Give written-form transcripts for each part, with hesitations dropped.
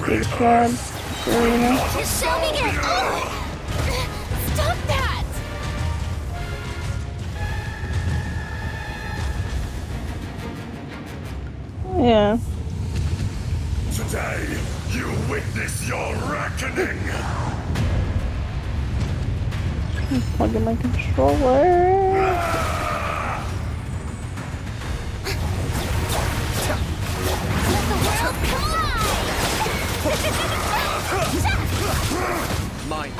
big sad. Serena. Just show me it! Stop that! Yeah. Today, you witness your reckoning! Plug in my controller. Mine.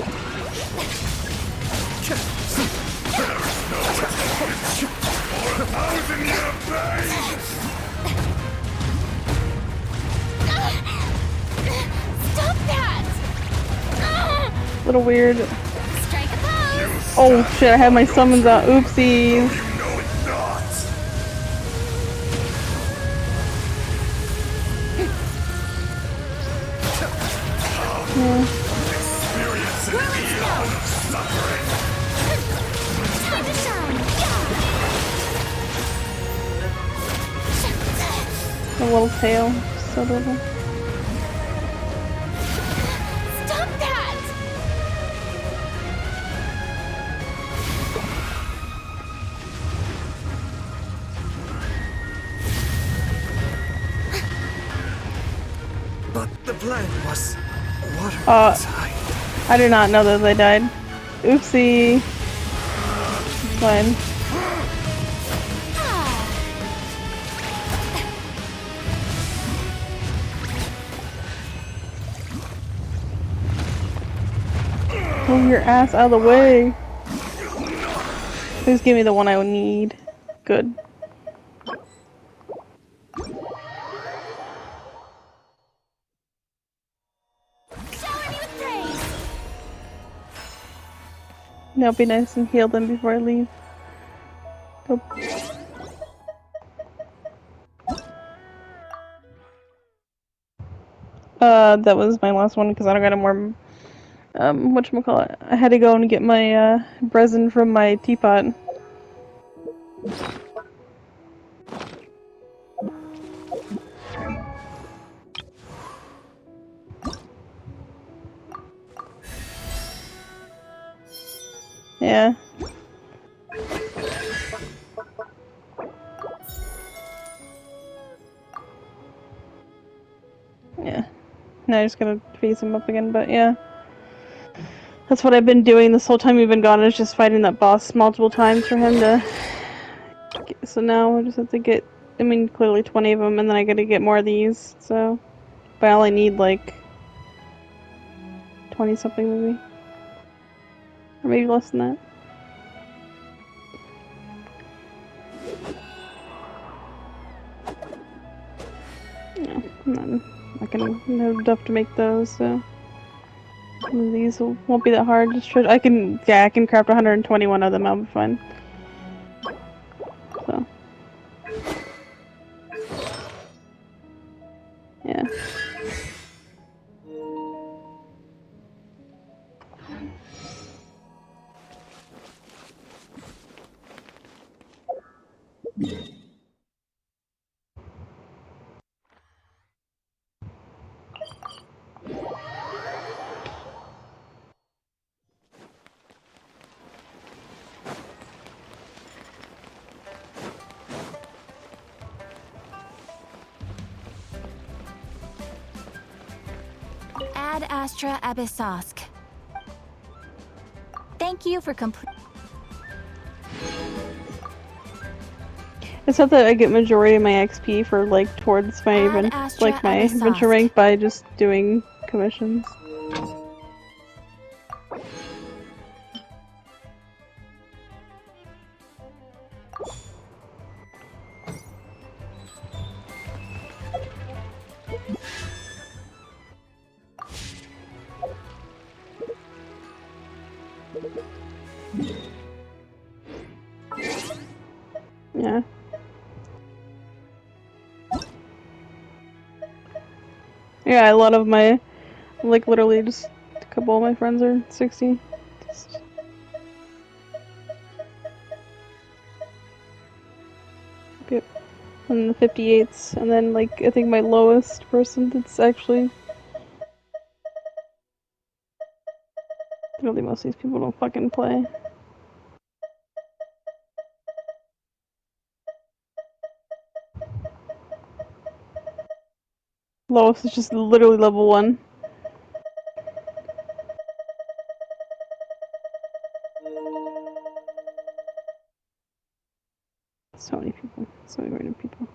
Thousand-year pain! Stop that! Little weird. Strike a pose! Oh shit, I had my summons out. Oopsies. You know it not! Experience an eon of suffering! Time to shine! A little tail. So little. Stop that! But the plan was water inside. I did not know that they died. Oopsie. It's fine. Move your ass out of the way. Please give me the one I would need. Good. Shower me with praise! Now be nice and heal them before I leave. Go. That was my last one because I don't got any more. Whatchamacallit? I had to go and get my resin from my teapot. Yeah. Yeah. Now I just gotta face him up again, but yeah. That's what I've been doing this whole time we've been gone, is just fighting that boss multiple times for him to get, so now I just have to get, I mean, clearly 20 of them, and then I gotta get more of these, so. But I only need like 20 something maybe. Or maybe less than that. No, I'm not gonna have enough to make those, so. These won't be that hard. Just try, I can craft 121 of them. I'll be fine. So, yeah. Ad Astra Abyssosk. Thank you for complete. It's not that I get majority of my XP for like towards my my adventure rank by just doing commissions. Yeah. Yeah, a lot of my, like, literally just a couple of my friends are 60. Just... Yep. And the 58s, and then, like, I think my lowest person that's actually Really, most of these people don't fucking play. Lois is just literally level 1. So many people. So many random people.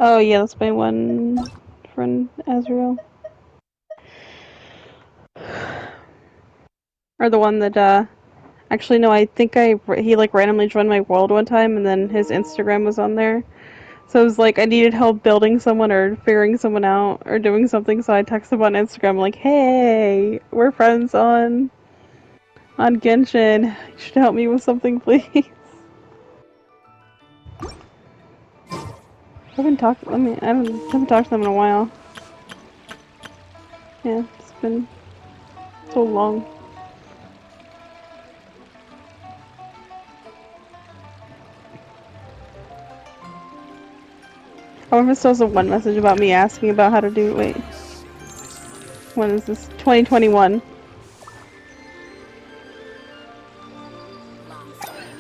Oh yeah, that's my one friend, Azrael. Or the one that, actually no, I think he like randomly joined my world one time and then his Instagram was on there. So it was like I needed help building someone or figuring someone out or doing something, so I texted him on Instagram like, hey, we're friends on Genshin. You should help me with something, please. I haven't talked to them in a while. Yeah, it's been so long. I wonder if still has a one message about me asking about how to do. Wait. When is this? 2021.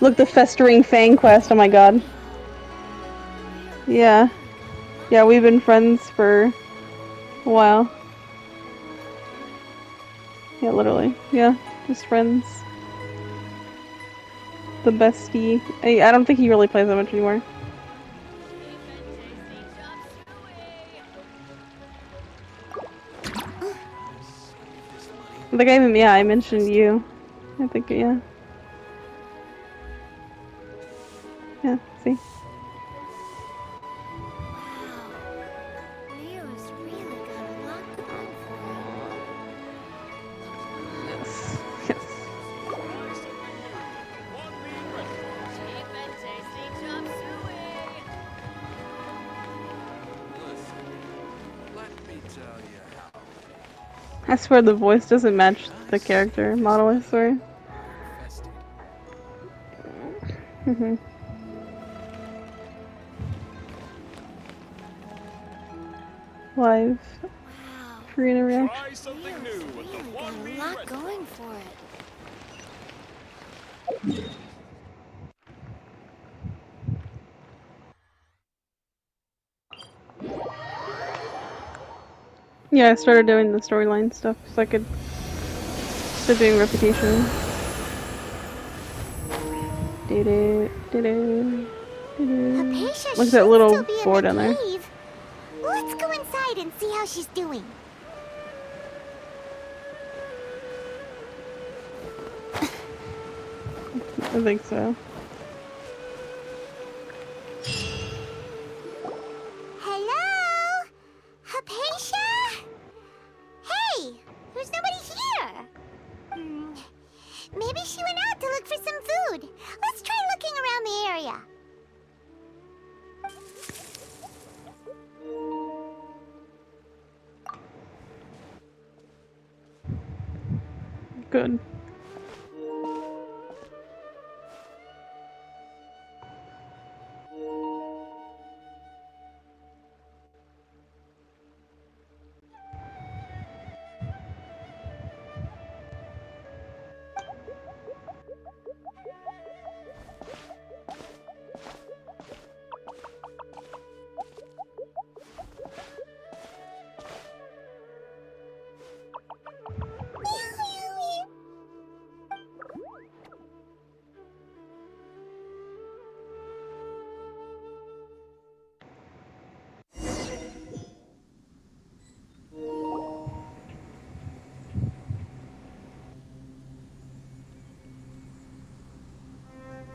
Look, the Festering Fang quest. Oh my god. Yeah. Yeah, we've been friends for a while. Yeah, literally. Yeah, just friends. The bestie. I don't think he really plays that much anymore. I think I mentioned you. I think, yeah. Yeah, see? Leo's really got a lot going for him. Yes. Yes. Cheap and tasty chop suey. Let me tell you how. I swear the voice doesn't match the character model, I swear. Mhm. Live. Wow. Karina reaction. Try something new Leo's with the really got One a Bean lot Restaurant. going for it. Yeah, I started doing the storyline stuff so I could start doing reputation. Hypatia Look at that should still little be in board the down there. cave. Let's go inside and see how she's doing. I think so. Hello? Hypatia? Hey, there's nobody here. Maybe she went out to look for some food. Let's try looking around the area. Good.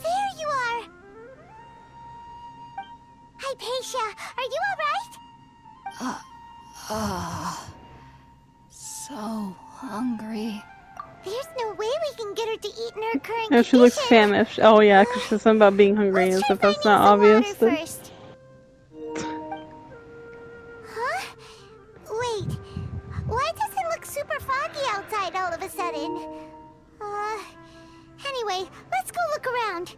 There you are. Hypatia, are you alright? So hungry. There's no way we can get her to eat in her current Oh, she looks condition. famished. Oh yeah, because she said something about being hungry, Let's as try if that's finding not some obvious. water Then. first. Huh? Wait. Why does it look super foggy outside all of a sudden? Anyway, go look around.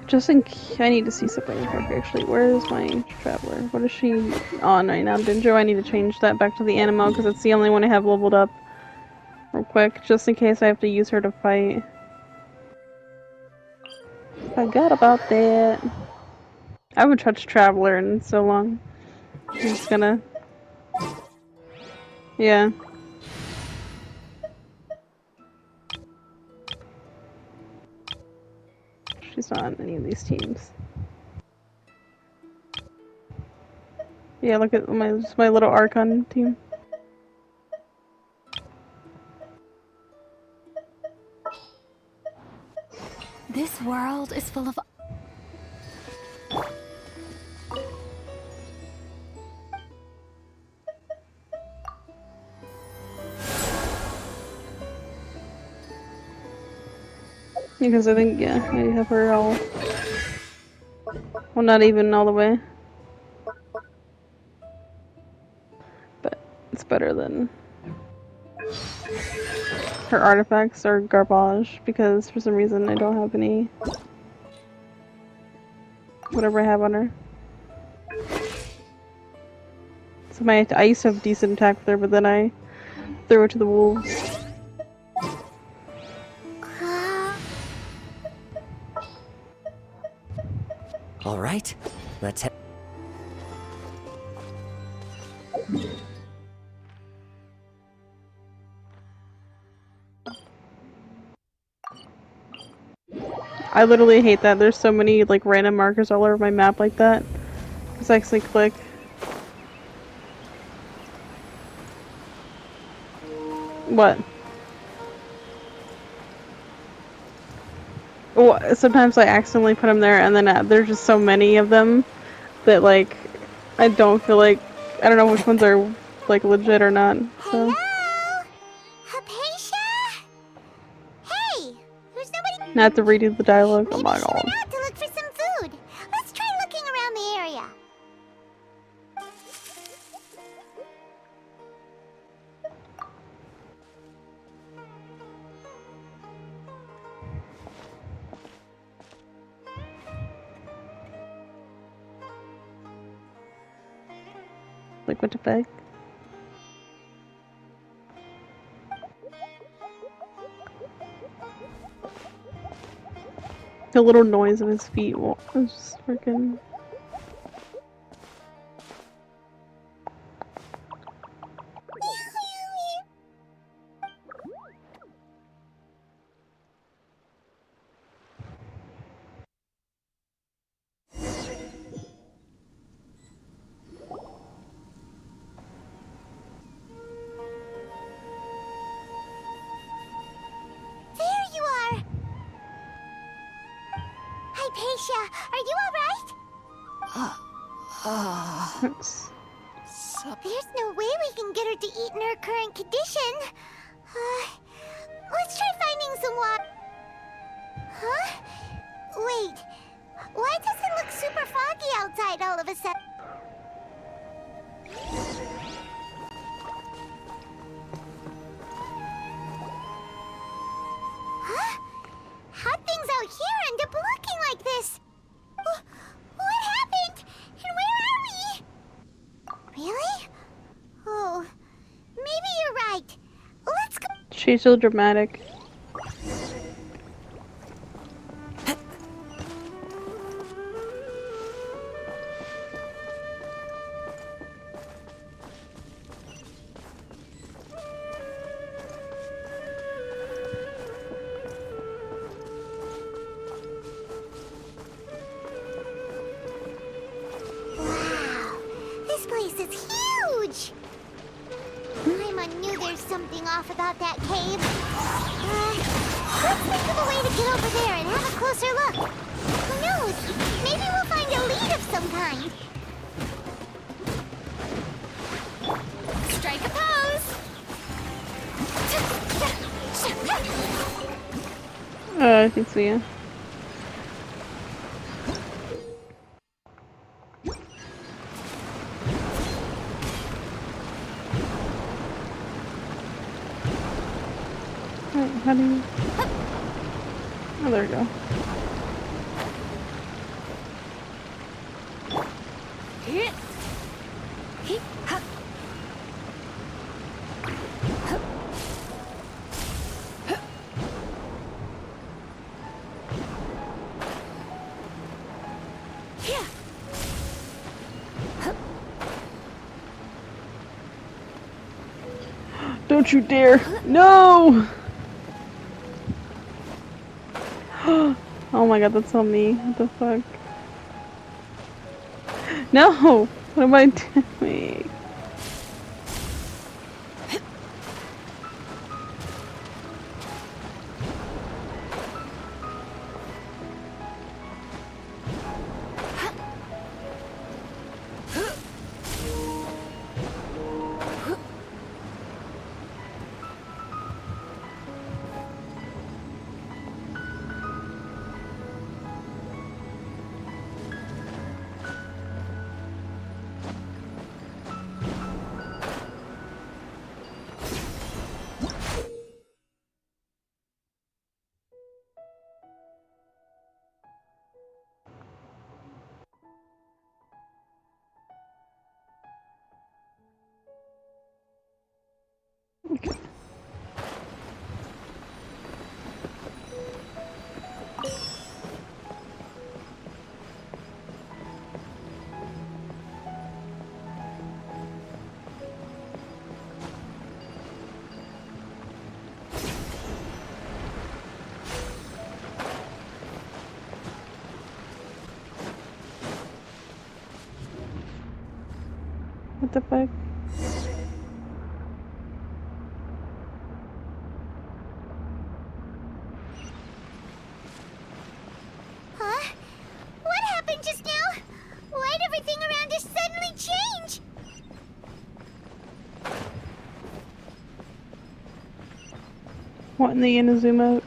Just in case, I need to see something quick actually. Where is my traveler? What is she on right now? Dinjo, I need to change that back to the Animo because it's the only one I have leveled up. Real quick, just in case I have to use her to fight. Forgot about that. I haven't touched Traveler in so long. I'm just gonna... Yeah. She's not on any of these teams. Yeah, look at my little Archon team. This world is full of... Because I think, yeah, I have her all... Well, not even all the way. But it's better than... Her artifacts are garbage, because for some reason I don't have any... Whatever I have on her. So I used to have decent attack with her, but then I threw her to the wolves. All right, let's head. I literally hate that. There's so many like random markers all over my map like that. Just actually click. What? Well, sometimes I accidentally put them there, and then there's just so many of them that like I don't feel like I don't know which ones are like legit or not. So. Hello? Hypatia? Hey, there's nobody. Not to redo the dialogue. Oh Maybe my she god. went out to look for some food. Let's try looking around the area. Like what the fuck? The little noise of his feet was just freaking. There you are. Hypatia, are you alright? That's... There's no way we can get her to eat in her current condition. Let's try finding some water. Huh? Wait. Why does it look super foggy outside all of a sudden? Huh? How'd things out here end up looking like this? What happened? And where are we? Really? Oh, maybe you're right. Let's go. She's so dramatic. Wow, this place is huge. Paimon knew there's something off about that cave. Let's think of a way to get over there and have a closer look. Who knows? Maybe we'll find a lead of some kind. Strike a pose. I think so, yeah. How do you... Oh, there we go. Don't you dare! No! Oh my god, that's on me. What the fuck? No! What am I doing? What the fuck? Huh? What happened just now? Why'd everything around us suddenly change? What in the Inazuma?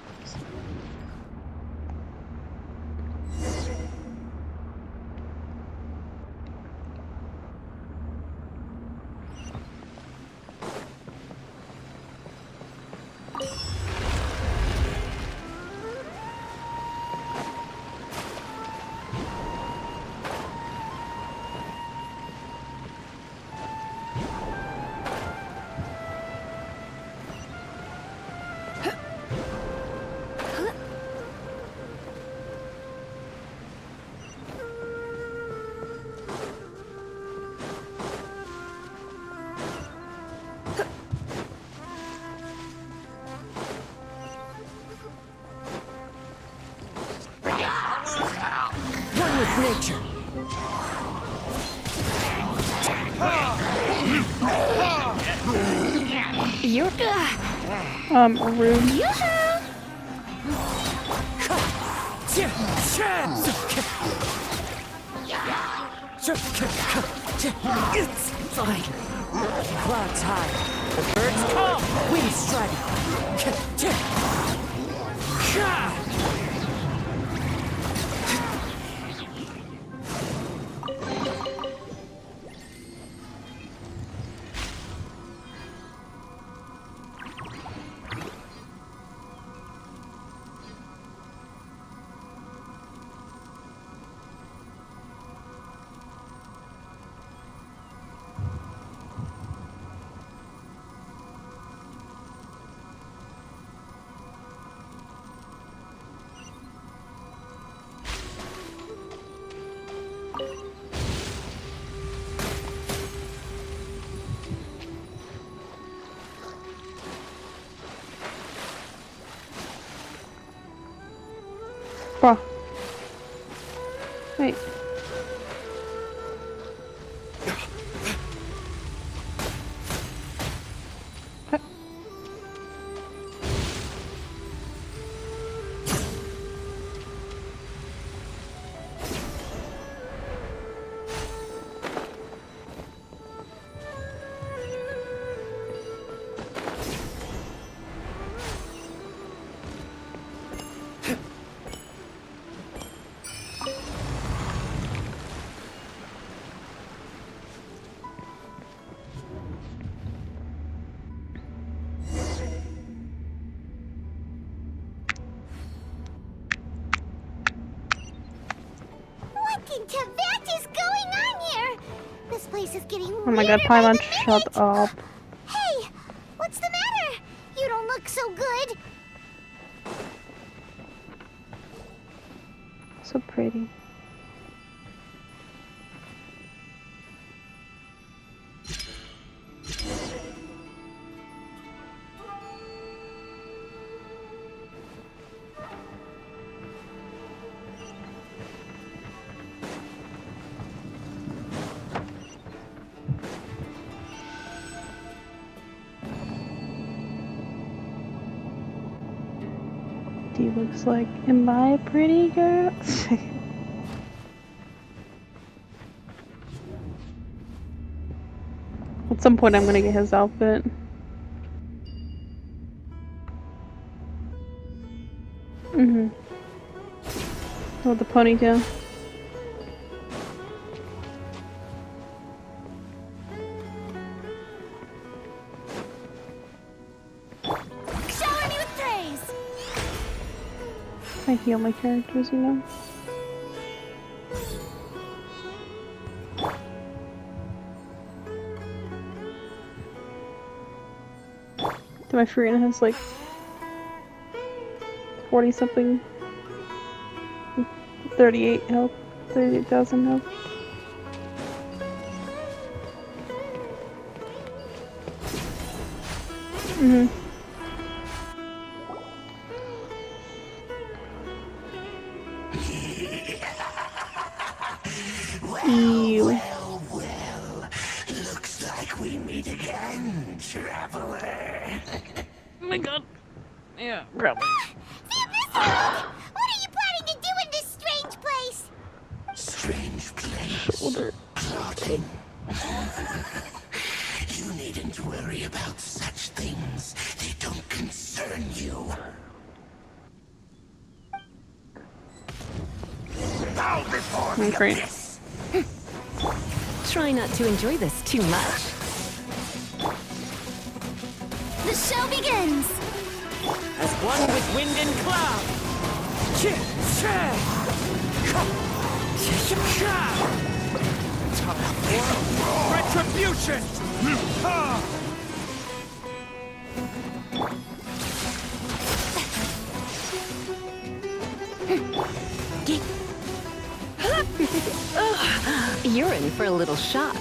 One with nature. You're Rude. It's fine. Clouds high. The birds come. Wings striding. Bruh. Wait. is getting Oh my god, weirder by Paimon, the shut minute. up. Hey, what's the matter? You don't look so good. So pretty. He looks like, am I a pretty girl? At some point I'm gonna get his outfit. Mm-hmm. With the ponytail. Shower me with praise. I heal my characters, you know? My Furina has like 40 something, 38 health, 38,000 health. Mm-hmm. Ew. Well, looks like we meet again, traveler. Oh my god. Yeah, probably. What are you planning to do in this strange place? Strange place. Shoulder. Plotting. You needn't worry about such things. They don't concern you. Bow before I'm the great. abyss. Try not to enjoy this too much. The show begins. As one with wind and cloud. Retribution! You're in for a little shock.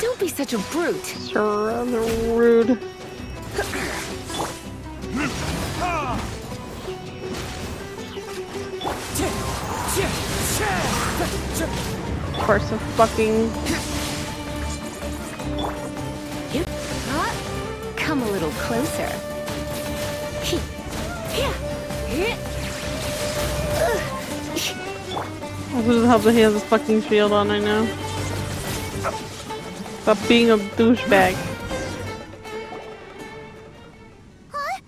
Don't be such a brute. It's rather rude. Of course, a fucking. Come a little closer. Who the hell that he has his fucking shield on? I know. Stop being a douchebag. Huh?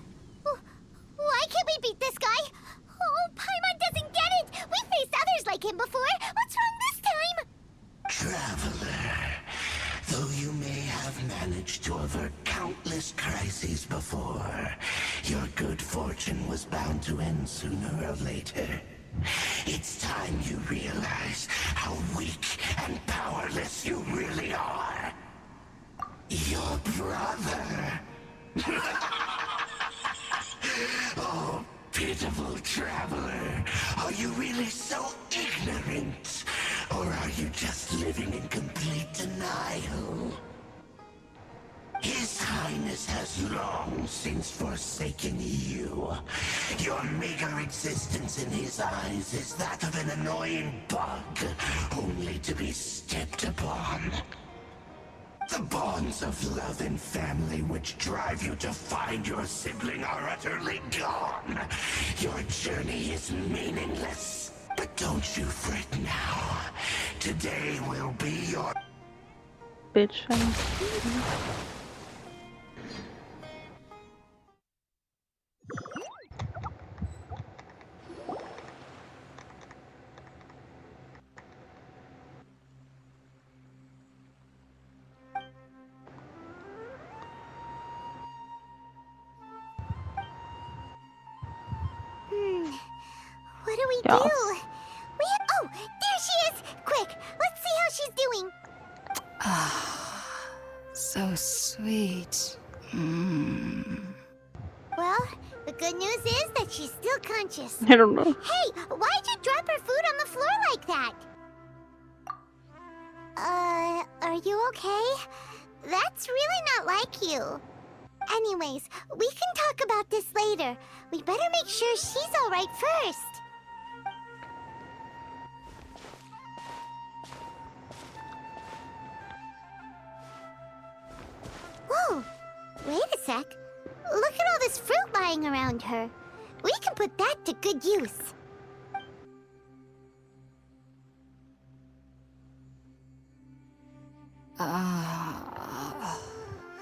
Why can't we beat this guy? Oh, Paimon doesn't get it. We faced others like him before. What's wrong this time? Traveler, though you may have managed to avert countless crises before, your good fortune was bound to end sooner or later. It's time you realize how weak and powerless you really are. Your brother. Oh, pitiful traveler. Are you really so ignorant? Or are you just living in complete denial? His Highness has long since forsaken you. Your meager existence in his eyes is that of an annoying bug, only to be stepped upon. The bonds of love and family which drive you to find your sibling are utterly gone. Your journey is meaningless. But don't you fret now. Today will be your... Bitch. What do we Yes. do? Oh, there she is! So sweet. Well, the good news is that she's still conscious. I don't know. Hey, why'd you drop her food on the floor like that? Are you okay? That's really not like you. Anyways, we can talk about this later. We better make sure she's alright first. Whoa! Wait a sec. Look at all this fruit lying around her. We can put that to good use.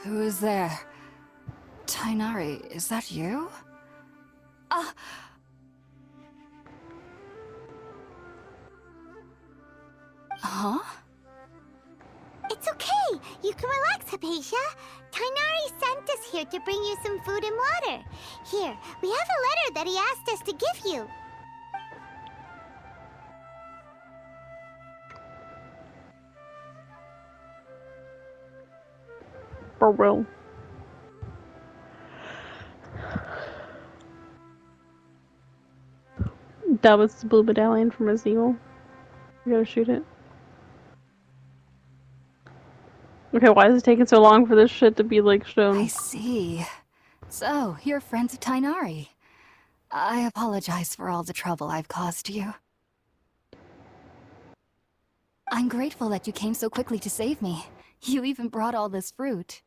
Who is there? Tainari, is that you? Huh? It's okay. You can relax, Hypatia. Tainari sent us here to bring you some food and water. Here, we have a letter that he asked us to give you. For real. That was the blue medallion from Resident Evil. You gotta shoot it. Okay, why is it taking so long for this shit to be, like, shown? I see. So, you're friends of Tainari. I apologize for all the trouble I've caused you. I'm grateful that you came so quickly to save me. You even brought all this fruit.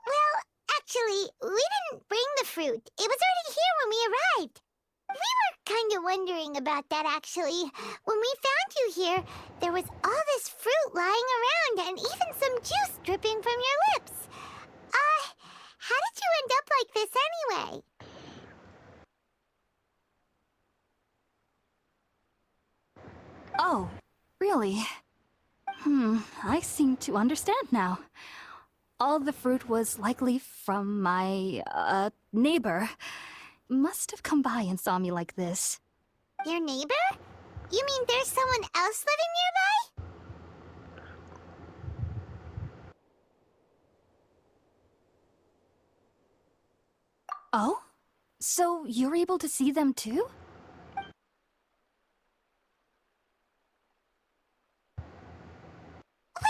Well, actually, we didn't bring the fruit. It was already here when we arrived. We were kind of wondering about that, actually. When we found you here, there was all this fruit lying around and even some juice dripping from your lips. How did you end up like this anyway? Oh, really? I seem to understand now. All the fruit was likely from my, neighbor. Must have come by and saw me like this. Your neighbor? You mean there's someone else living nearby? Oh? So you're able to see them too?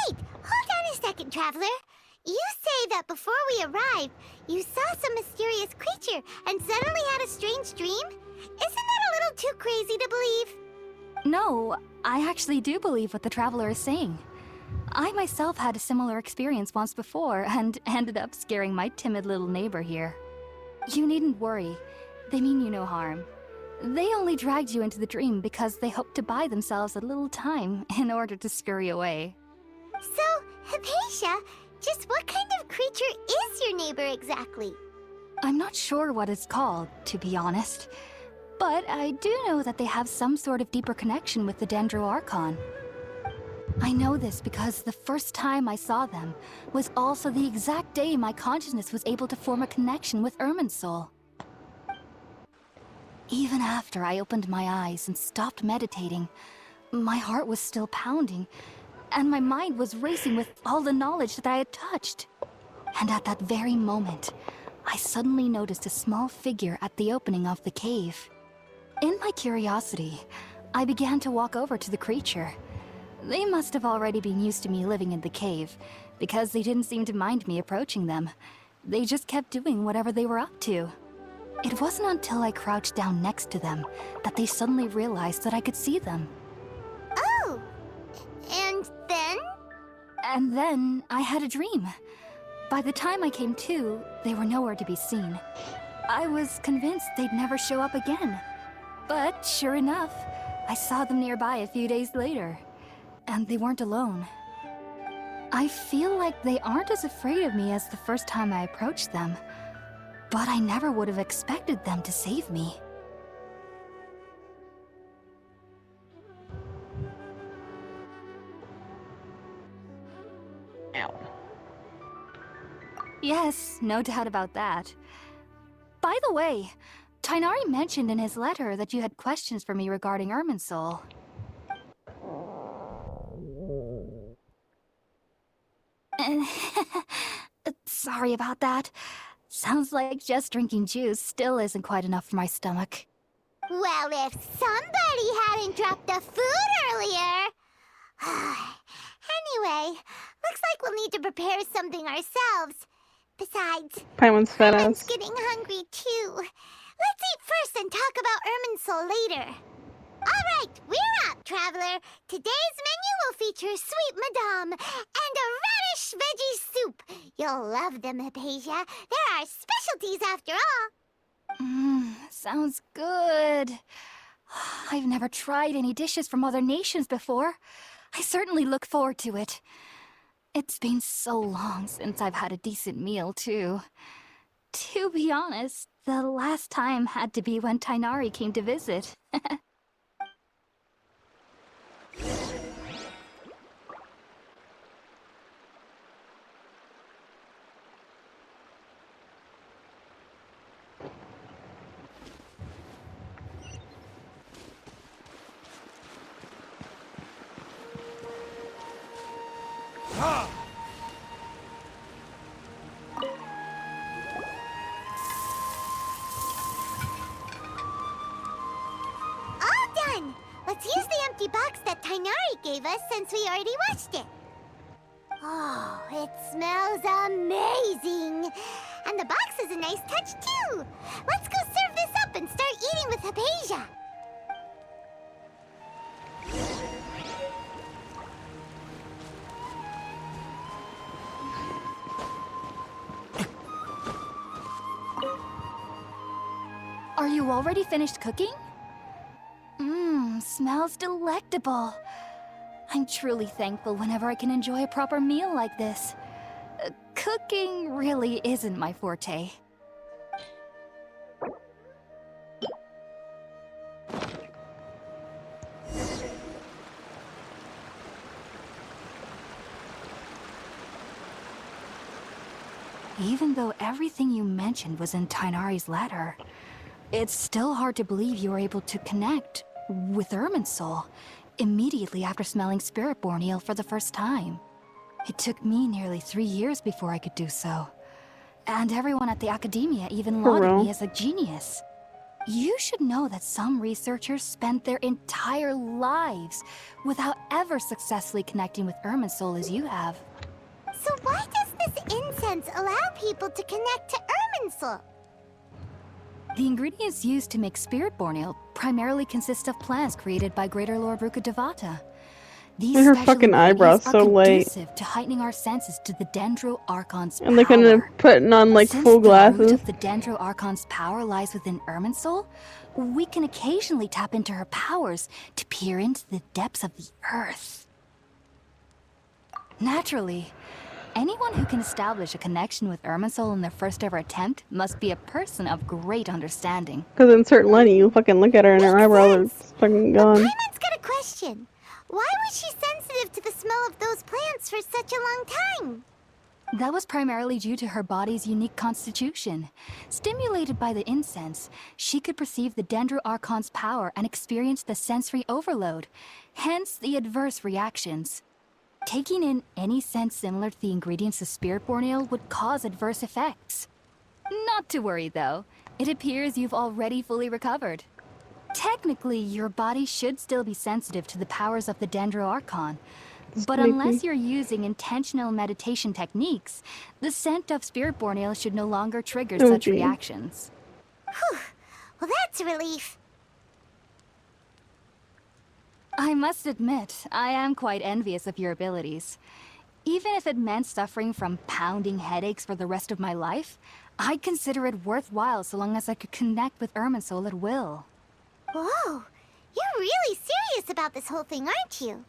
Wait, hold on a second, Traveler. You say that before we arrived, you saw some mysterious creature and suddenly had a strange dream? Isn't that a little too crazy to believe? No, I actually do believe what the Traveler is saying. I myself had a similar experience once before and ended up scaring my timid little neighbor here. You needn't worry. They mean you no harm. They only dragged you into the dream because they hoped to buy themselves a little time in order to scurry away. So, Hypatia, just what kind of creature is your neighbor exactly? I'm not sure what it's called, to be honest. But I do know that they have some sort of deeper connection with the Dendro Archon. I know this because the first time I saw them was also the exact day my consciousness was able to form a connection with Irminsul. Even after I opened my eyes and stopped meditating, my heart was still pounding, and my mind was racing with all the knowledge that I had touched. And at that very moment, I suddenly noticed a small figure at the opening of the cave. In my curiosity, I began to walk over to the creature. They must have already been used to me living in the cave, because they didn't seem to mind me approaching them. They just kept doing whatever they were up to. It wasn't until I crouched down next to them that they suddenly realized that I could see them. Oh! And then? And then I had a dream. By the time I came to, they were nowhere to be seen. I was convinced they'd never show up again. But sure enough, I saw them nearby a few days later. And they weren't alone. I feel like they aren't as afraid of me as the first time I approached them. But I never would have expected them to save me. Ow. Yes, no doubt about that. By the way, Tainari mentioned in his letter that you had questions for me regarding Irminsul. Sorry about that. Sounds like just drinking juice still isn't quite enough for my stomach. Well, if somebody hadn't dropped the food earlier. Anyway, looks like we'll need to prepare something ourselves. Besides, Paimon's fat Paimon ass. getting hungry too. Let's eat first and talk about Irminsul later. Alright, we're up, traveler. Today's menu will feature sweet madame and a radish veggie soup. You'll love them, Hypatia. They're our specialties after all. Sounds good. I've never tried any dishes from other nations before. I certainly look forward to it. It's been so long since I've had a decent meal, too. To be honest, the last time had to be when Tighnari came to visit. All done! Let's use the empty box that Tighnari gave us since we already washed it. Oh, it smells amazing! And the box is a nice touch too! Let's go serve this up and start eating with Hypatia! Are you already finished cooking? Smells delectable. I'm truly thankful whenever I can enjoy a proper meal like this. Cooking really isn't my forte. Even though everything you mentioned was in Tighnari's letter, it's still hard to believe you were able to connect with Irminsul immediately after smelling Spiritborn eel for the first time. It took me nearly 3 years before I could do so. And everyone at the Academia even For lauded real? me as a genius. You should know that some researchers spent their entire lives without ever successfully connecting with Irminsul as you have. So why does this incense allow people to connect to Irminsul? The ingredients used to make Spiritborn eel primarily consist of plants created by Greater Lord Rukkhadevata. These And her special fucking eyebrows ingredients are so light. conducive to heightening our senses to the Dendro Archon's And they couldn't have power. putting on like Since full the root glasses. of the Dendro Archon's power lies within Irminsul, we can occasionally tap into her powers to peer into the depths of the earth. Naturally, anyone who can establish a connection with Irminsul in their first ever attempt must be a person of great understanding. Because in certain lighting, you fucking look at her and her Makes eyebrows are sense. fucking But gone. Paimon's got a question. Why was she sensitive to the smell of those plants for such a long time? That was primarily due to her body's unique constitution. Stimulated by the incense, she could perceive the Dendro Archon's power and experience the sensory overload, hence the adverse reactions. Taking in any scent similar to the ingredients of Spiritborn eel would cause adverse effects. Not to worry though, it appears you've already fully recovered. Technically, your body should still be sensitive to the powers of the Dendro Archon, but Sneaky. unless you're using intentional meditation techniques, the scent of Spiritborn eel should no longer trigger Oh, such gee. reactions. Whew. Well, that's a relief. I must admit, I am quite envious of your abilities. Even if it meant suffering from pounding headaches for the rest of my life, I'd consider it worthwhile so long as I could connect with Irminsul at will. Whoa. You're really serious about this whole thing, aren't you?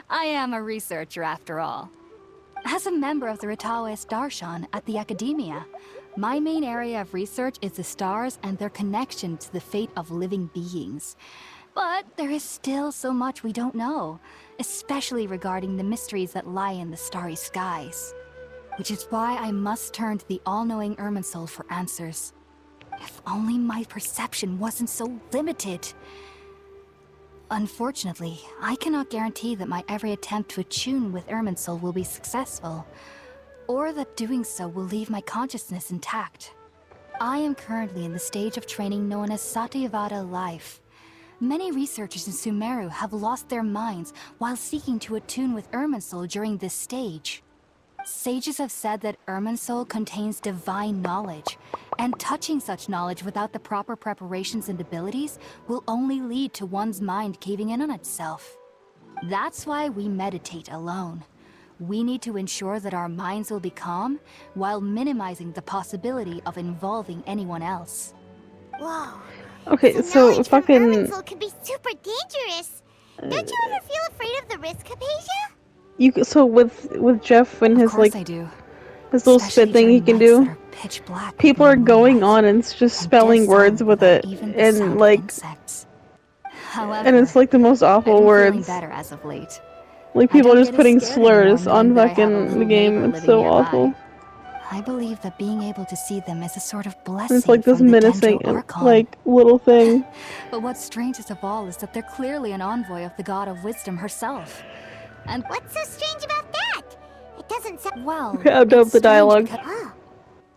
I am a researcher after all. As a member of the Ritawas Darshan at the Academia, my main area of research is the stars and their connection to the fate of living beings. But there is still so much we don't know, especially regarding the mysteries that lie in the starry skies. Which is why I must turn to the all-knowing Irminsul for answers. If only my perception wasn't so limited. Unfortunately, I cannot guarantee that my every attempt to attune with Irminsul will be successful, or that doing so will leave my consciousness intact. I am currently in the stage of training known as Satyavada life. Many researchers in Sumeru have lost their minds while seeking to attune with Irminsul during this stage. Sages have said that Irminsul contains divine knowledge, and touching such knowledge without the proper preparations and abilities will only lead to one's mind caving in on itself. That's why we meditate alone. We need to ensure that our minds will be calm while minimizing the possibility of involving anyone else. Whoa. Okay, so knowledge from fucking Irminsul could be super dangerous. Don't you ever feel afraid of the risk, Hypatia? so with Jeff and Of his course like I do. his little Especially spit thing he during can nights that do. are pitch black People with are no going moonlight on and it's just and spelling dead words silent with without it, even the sound and of like, insects. However, and it's like the most I've awful been feeling words. better as of late. Like I people don't just get as putting scared slurs anymore knowing on that I have a fucking the little game. neighbor It's living so nearby. awful. I believe that being able to see them is a sort of And it's blessing like this from the menacing, Dendro Archon. like little thing. But what's strangest of all is that they're clearly an envoy of the God of Wisdom herself. And What's so strange about that? It doesn't sound. well, Okay, I'll dub it's the strange dialogue. because- Oh,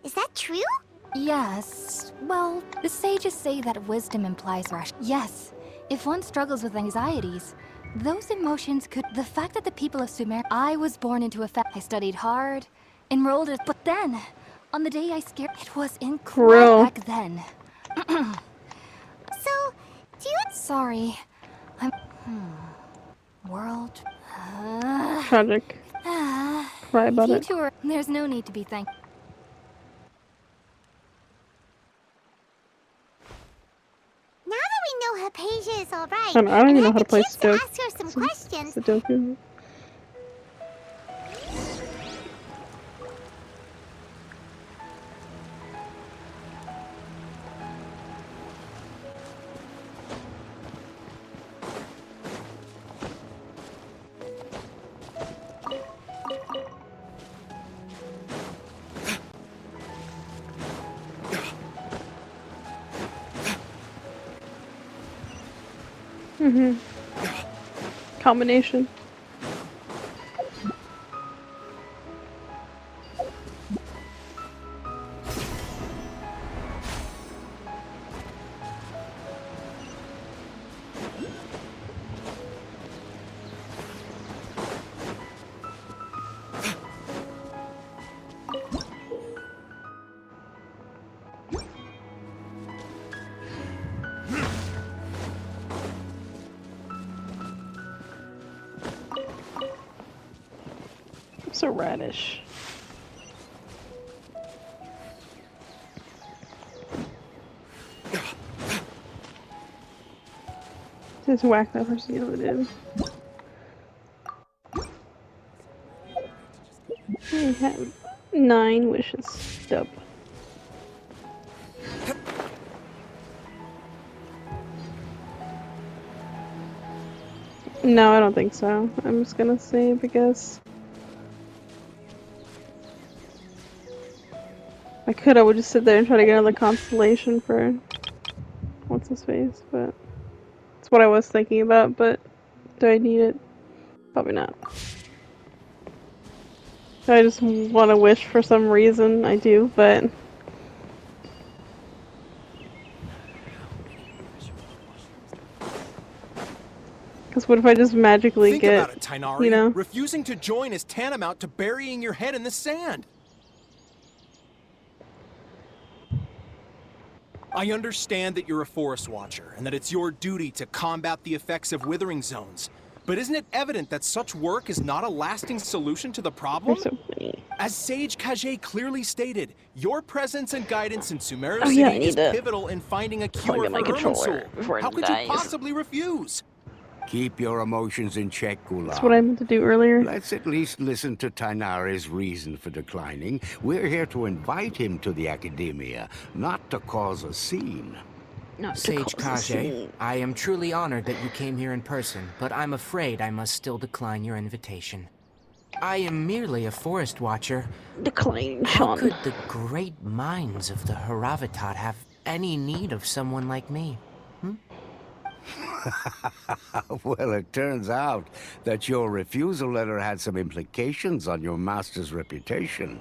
is that true? Yes. Well, the sages say that wisdom implies rash. Yes. If one struggles with anxieties, those emotions could. The fact that the people of Sumer. I was born into a I studied hard, enrolled it, but then, on the day I scared, it was Real. incredible back then. So, do you? Sorry. I'm. World. Tragic. Cry about You it. two are. There's no need to be thankful. Now that we know Hypatia is all right, I don't even know and how to had play the chance to Sudoku. ask her some questions, Sudoku. Combination. So radish. Just whack that person the other dude. I have 9 wishes. Dope. No, I don't think so. I'm just gonna save, I guess. I would just sit there and try to get another constellation for what's his face, but it's what I was thinking about, but do I need it? Probably not. I just want to wish for some reason, I do, but because what if I just magically Think get, about it, Tainari. you know? Refusing to join is tantamount to burying your head in the sand. I understand that you're a forest watcher and that it's your duty to combat the effects of withering zones. But isn't it evident that such work is not a lasting solution to the problem? They're so funny. As Sage Kage clearly stated, your presence and guidance in Sumeru Oh, yeah, I City need is to pivotal in finding a plug cure in my for controller Irminsul. before it How could dies. you possibly refuse? Keep your emotions in check, Gulam. That's what I meant to do earlier. Let's at least listen to Tainari's reason for declining. We're here to invite him to the Academia, not to cause a scene. Not to Sage cause a Kage, scene. I am truly honored that you came here in person, but I'm afraid I must still decline your invitation. I am merely a forest watcher. Decline, How Sean. could the great minds of the Haravatat have any need of someone like me? Well, it turns out that your refusal letter had some implications on your master's reputation.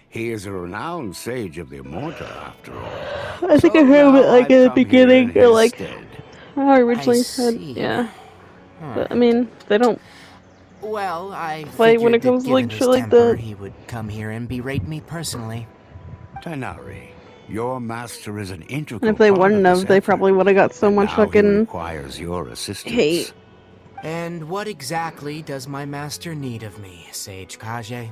He is a renowned sage of the Immorta, after all. I think So I heard of it now like I've in the come here beginning, in or his like stead. how I originally see. said, yeah. But I mean, they don't. Well, I Like, figured when it that comes to, like, given shit his like temper, that. he would come here and berate me personally. Tighnari, your master is an integral And if they part wouldn't of this have, they effort, probably would have got so and much now he fucking requires your assistance. hate. And what exactly does my master need of me, Sage Kage?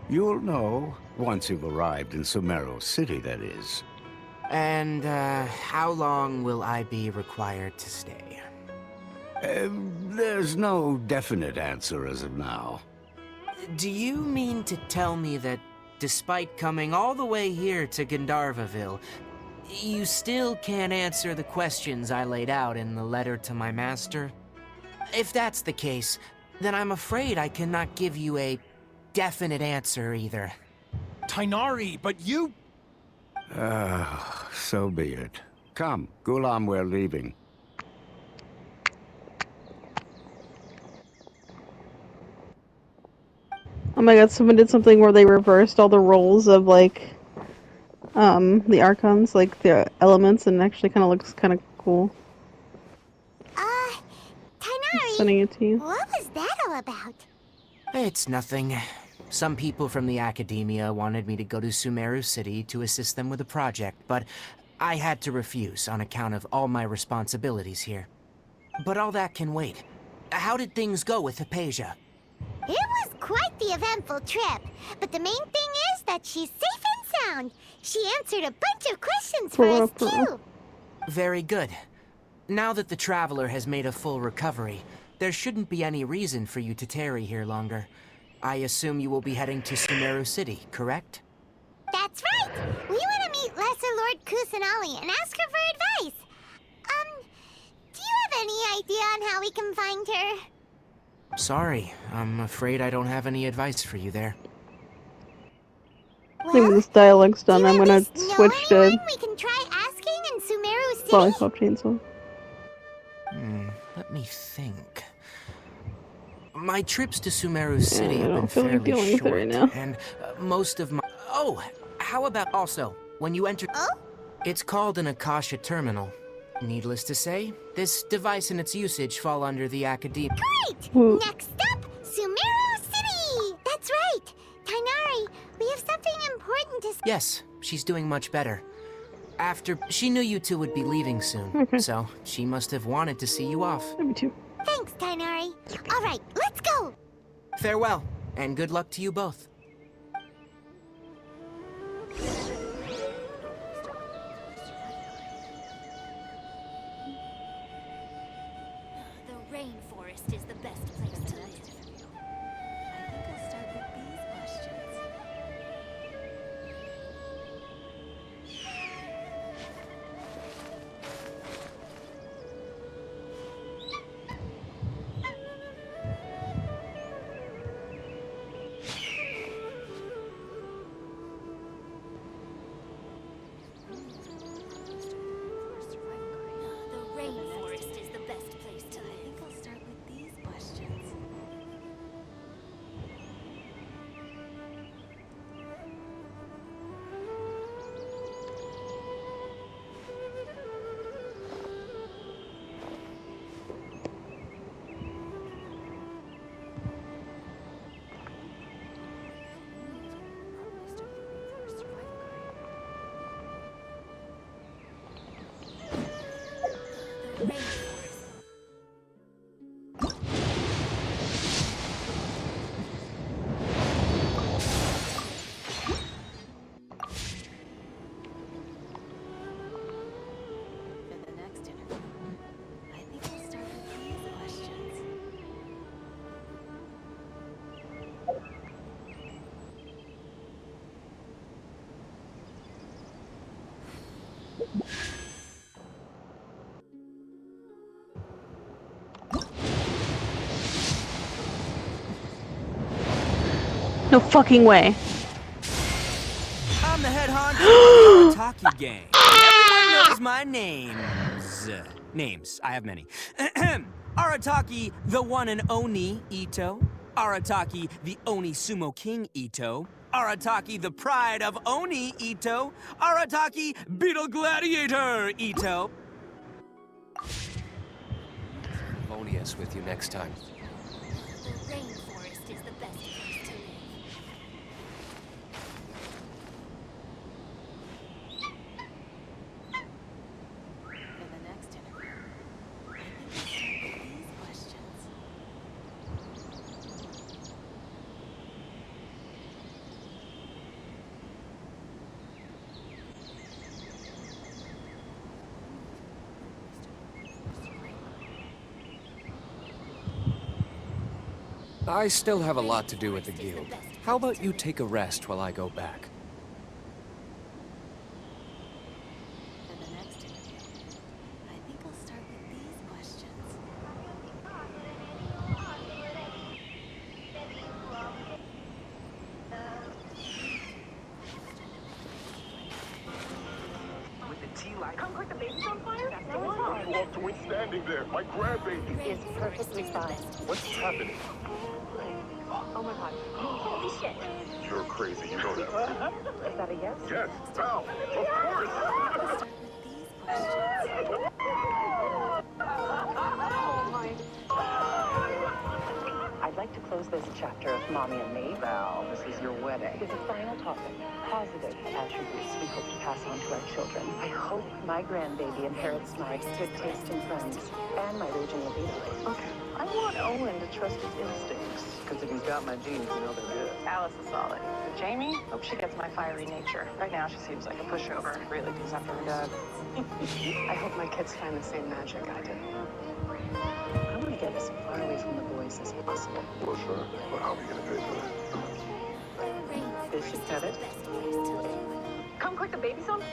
You'll know once you've arrived in Sumeru City, that is. And, how long will I be required to stay? There's no definite answer as of now. Do you mean to tell me that, despite coming all the way here to Gandharvaville, you still can't answer the questions I laid out in the letter to my master? If that's the case, then I'm afraid I cannot give you a definite answer either. Tighnari, but you... So be it. Come, Gulam, we're leaving. Oh my god, someone did something where they reversed all the roles of, like, the Archons, like, the elements, and it actually kind of looks kind of cool. Tighnari, Sending it to you. what was that all about? It's nothing. Some people from the Academia wanted me to go to Sumeru City to assist them with a project, but I had to refuse on account of all my responsibilities here. But all that can wait. How did things go with Hypatia? It was quite the eventful trip, but the main thing is that she's safe and sound. She answered a bunch of questions for us, too. Very good. Now that the Traveler has made a full recovery, there shouldn't be any reason for you to tarry here longer. I assume you will be heading to Sumeru City, correct? That's right. We want to meet Lesser Lord Kusanali and ask her for advice. Do you have any idea on how we can find her? Sorry, I'm afraid I don't have any advice for you there. I think when this dialogue's done, do you I'm at gonna least know switch to anyone we can try asking in Sumeru City? Lollipop Chainsaw. Let me think. My trips to Sumeru City I have been don't feel like fairly dealing with it short, right now. and most of my... Oh, how about also, when you enter... Oh? It's called an Akasha Terminal. Needless to say, this device and its usage fall under the Academia. Great! Whoa. Next up, Sumeru City! That's right! Tighnari, we have something important to say. Yes, she's doing much better. After... She knew you two would be leaving soon, so she must have wanted to see you off. Me too. Thanks, Tighnari. All right, let's go! Farewell, and good luck to you both. The rainforest is the best place to live. I think I'll start with these questions. The rainforest is the best place to live. I think I'll start with these questions. The rainforest. For the next interview, I think I'll start with these questions. No fucking way. I'm the head honcho of the Otaki gang. Everyone knows Here's my names. Names. I have many. Arataki, the one and Oni Ito. Arataki, the Oni Sumo King Ito. Arataki, the pride of Oni Ito. Arataki, Beetle Gladiator Ito. Harmonious with you next time. The rainforest is the best place to live. In the next interview, I think we'll start with these questions. I still have a lot to do with the guild. How about you take a rest while I go back? In the next interview, I think I'll start with these questions. With the tea light. Come quick, the baby's on fire? That's the one. I walked away standing there. My grandbaby. Is perfectly fine. What's happening? Oh my god. Holy shit. You're crazy. You know that. Is that a yes? Yes. Val. Of course. I'll start with these questions. Oh my. I'd like to close this chapter of Mommy and Me. Val, this is your wedding. With a final topic. Positive attributes we hope to pass on to our children. I hope my grandbaby inherits my good taste in friends and my raging libido. Okay. I want Owen to trust his instincts. Because if he's got my genes, we know they're good. Alice is solid. But Jamie, hope she gets my fiery nature. Right now, she seems like a pushover. Really goes after her dad. I hope my kids find the same magic I did. I want to get as far away from the boys as possible. Well, sure. But how are we going to pay for that? Is she petted? Come quick, the baby's on.